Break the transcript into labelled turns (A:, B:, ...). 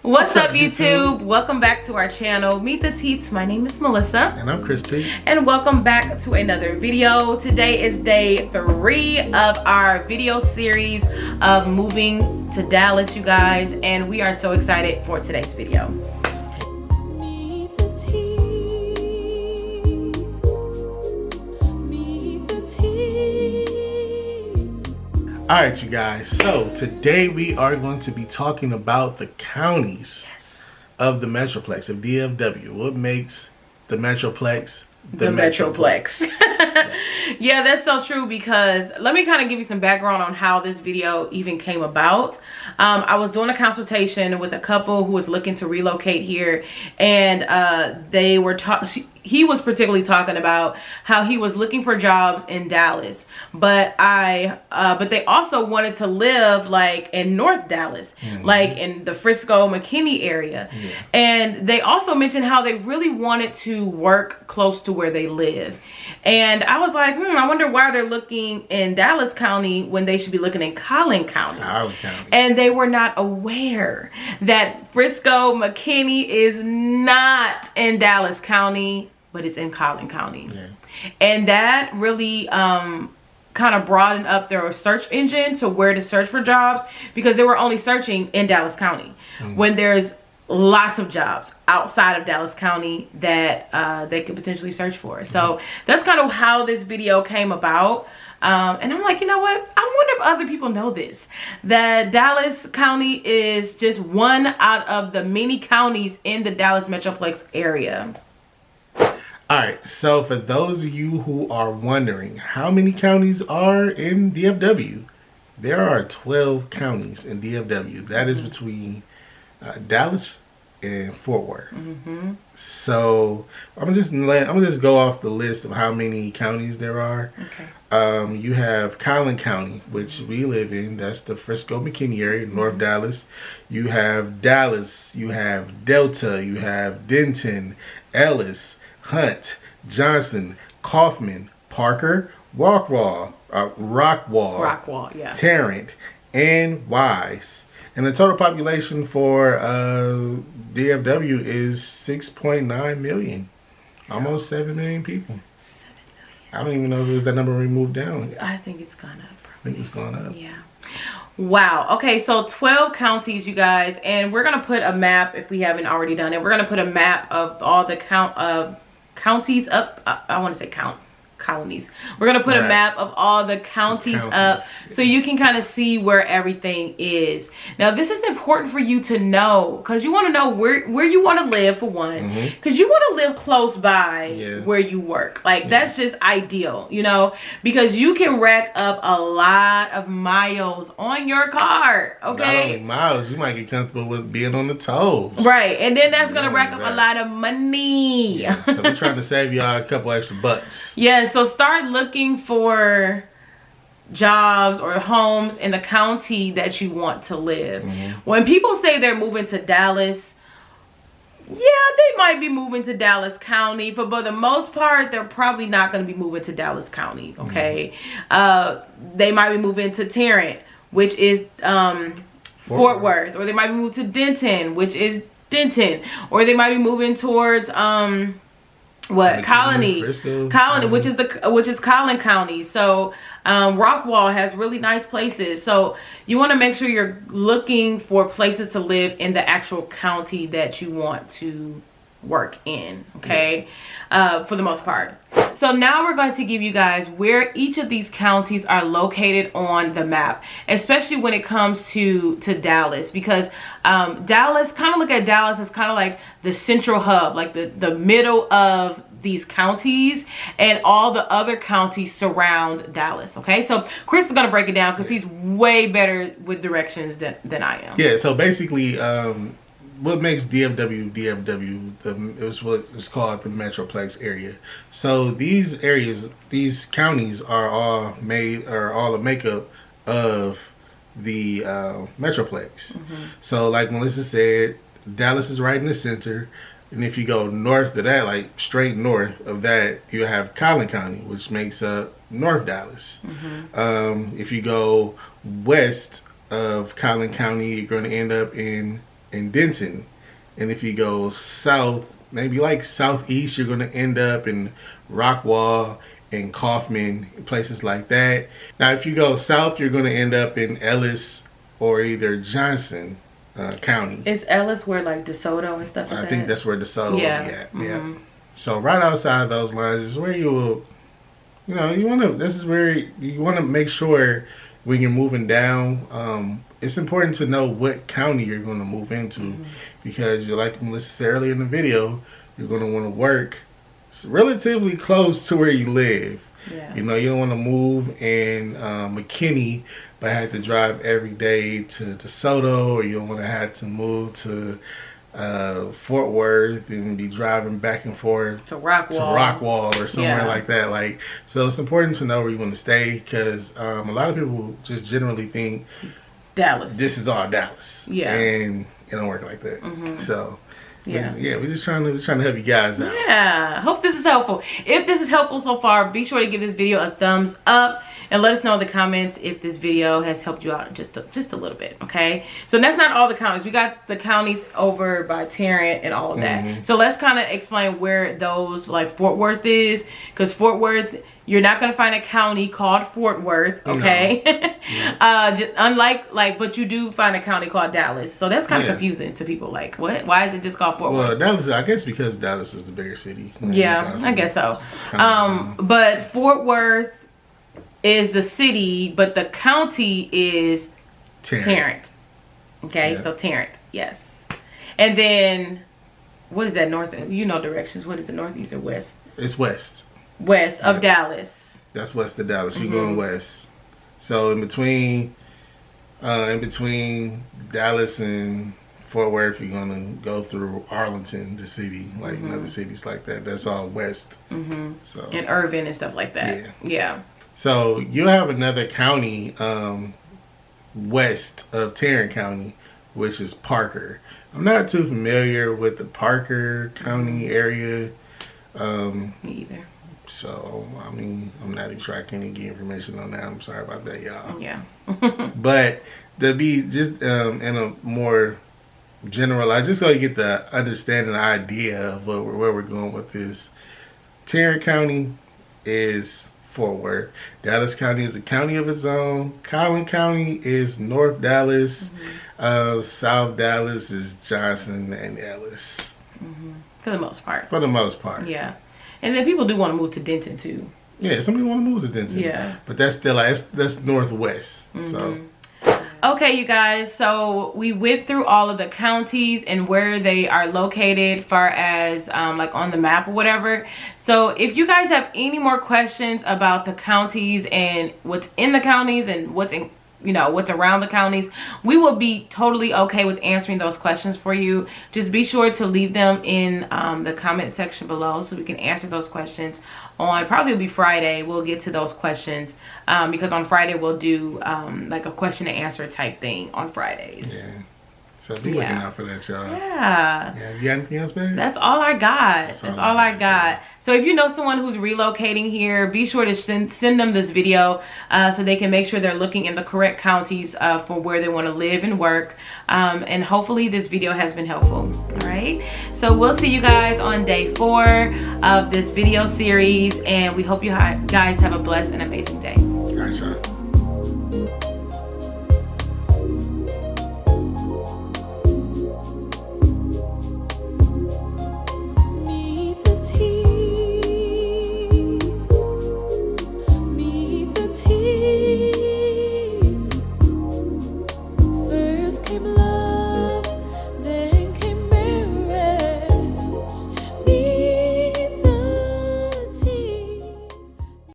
A: What's up, YouTube? Welcome back to our channel. Meet the Teats. My name is Melissa.
B: And I'm Chris T.
A: And welcome back to another video. Today is day 3 of our video series of moving to Dallas, you guys. And we are so excited for today's video.
B: Alright, you guys, so today we are going to be talking about the counties of the Metroplex, of DFW. What makes the Metroplex the Metroplex?
A: Yeah, that's so true, because let me kind of give you some background on how this video even came about. I was doing a consultation with a couple who was looking to relocate here, and they were he was particularly talking about how he was looking for jobs in Dallas, but they also wanted to live like in North Dallas, like in the Frisco, McKinney area. And they also mentioned how they really wanted to work close to where they live. And I was like, I wonder why they're looking in Dallas County when they should be looking in Collin County. And they were not aware that Frisco, McKinney is not in Dallas County, but it's in Collin County. And that really kind of broadened up their search engine to where to search for jobs, because they were only searching in Dallas County when there's lots of jobs outside of Dallas County that they could potentially search for. So that's kind of how this video came about. And I'm like, you know what? I wonder if other people know this, that Dallas County is just one out of the many counties in the Dallas Metroplex area.
B: Alright, so for those of you who are wondering how many counties are in DFW, there are 12 counties in DFW. That is between Dallas and Fort Worth. So I'm gonna just go off the list of how many counties there are. You have Collin County, which we live in. That's the Frisco, McKinney area, North Dallas. You have Dallas. You have Delta. You have Denton, Ellis, Hunt, Johnson, Kaufman, Parker, Rockwall, Tarrant, and Wise. And the total population for DFW is 6.9 million. Almost 7 million people.
A: 7 million.
B: I don't even know if it was that number we moved down.
A: I think it's gone up.
B: I think it's gone up.
A: Yeah. Wow. Okay, so 12 counties, you guys, and we're gonna put a map, if we haven't already done it. We're gonna put a map of all the counties up. I want to say colonies. We're gonna put a map of all the counties up, so you can kind of see where everything is. Now this is important for you to know, because you want to know where you want to live, for one, because you want to live close by where you work. Like that's just ideal, you know, because you can rack up a lot of miles on your car. Okay,
B: not only miles, you might get comfortable with being on the tolls,
A: right? And then that's gonna rack up a lot of money.
B: So we're trying to save y'all a couple extra bucks.
A: So start looking for jobs or homes in the county that you want to live. When people say they're moving to Dallas, yeah, they might be moving to Dallas County, but for the most part, they're probably not going to be moving to Dallas County, okay? They might be moving to Tarrant, which is Fort Worth, or they might be moving to Denton, which is Denton, or they might be moving towards Colony, which is Collin County. So Rockwall has really nice places. So you want to make sure you're looking for places to live in the actual county that you want to work in, okay? For the most part. So now we're going to give you guys where each of these counties are located on the map, especially when it comes to Dallas, because Dallas, kind of look at Dallas as kind of like the central hub, like the middle of these counties, and all the other counties surround Dallas. Okay, so Chris is going to break it down because he's way better with directions than I am.
B: Yeah, so basically what makes DFW is what is called the Metroplex area. So these counties are all a makeup of the Metroplex. So like Melissa said, Dallas is right in the center, and if you go north of that, like straight north of that, you have Collin County, which makes up North Dallas. If you go west of Collin County, you're going to end up in in Denton. And if you go south, maybe like southeast, you're going to end up in Rockwall and Kaufman, places like that. Now, if you go south, you're going to end up in Ellis or either Johnson County.
A: Is Ellis where like DeSoto and stuff like that?
B: I think that's where DeSoto will be at.
A: Mm-hmm.
B: Yeah. So right outside those lines is where you will, this is where you want to make sure when you're moving down, it's important to know what county you're going to move into, because you're, like Melissa said earlier in the video, you're going to want to work relatively close to where you live.
A: Yeah.
B: You don't want to move in McKinney but have to drive every day to DeSoto, or you don't want to have to move to Fort Worth and be driving back and forth
A: to Rockwall
B: or somewhere like that. Like, so it's important to know where you want to stay, because a lot of people just generally think
A: Dallas.
B: This is all Dallas.
A: Yeah.
B: And it don't work like that. So
A: yeah,
B: we're just trying to help you guys out.
A: Yeah. Hope this is helpful. If this is helpful so far, be sure to give this video a thumbs up and let us know in the comments if this video has helped you out just a little bit. Okay. So that's not all the counties. We got the counties over by Tarrant and all of that. So let's kind of explain where those, like Fort Worth is, because Fort Worth, you're not going to find a county called Fort Worth, okay? No. Unlike, but you do find a county called Dallas. So that's kind of confusing to people. Like, what? Why is it just called Fort Worth?
B: Well, Dallas, I guess because Dallas is the bigger city.
A: Yeah, I guess so. But Fort Worth is the city, but the county is Tarrant. Okay, so Tarrant, yes. And then, what is that north? Directions. What is it, northeast or west?
B: It's west.
A: West of Dallas.
B: That's west of Dallas. You're going west. So in between Dallas and Fort Worth, you're gonna go through Arlington, the city, like in other cities like that. That's all west. So
A: and Irvin and stuff like that. Yeah.
B: So you have another county west of Tarrant County, which is Parker. I'm not too familiar with the Parker County area.
A: Me either.
B: So, I'm not even sure I can even get information on that. I'm sorry about that, y'all.
A: Yeah.
B: But to be just in a more generalized, just so you get the understanding, the idea of where we're going with this. Tarrant County is Fort Worth. Dallas County is a county of its own. Collin County is North Dallas. South Dallas is Johnson and Ellis.
A: For the most part.
B: For the most part.
A: Yeah. And then people do want to move to Denton too.
B: Yeah, some people want to move to Denton.
A: Yeah.
B: But that's still that's northwest. So.
A: Okay, you guys. So we went through all of the counties and where they are located, far as like on the map or whatever. So if you guys have any more questions about the counties and what's in the counties and what's in, what's around the counties, we will be totally okay with answering those questions for you. Just be sure to leave them in the comment section below so we can answer those questions on, probably will be Friday. We'll get to those questions because on Friday we'll do like a question and answer type thing on Fridays.
B: Yeah. So be looking out for that, y'all.
A: Yeah.
B: You got anything else, babe?
A: That's all I got. That's all I got. So if you know someone who's relocating here, be sure to send them this video so they can make sure they're looking in the correct counties for where they want to live and work. And hopefully this video has been helpful. All right. So we'll see you guys on day 4 of this video series. And we hope you guys have a blessed and amazing day.
B: All right, y'all.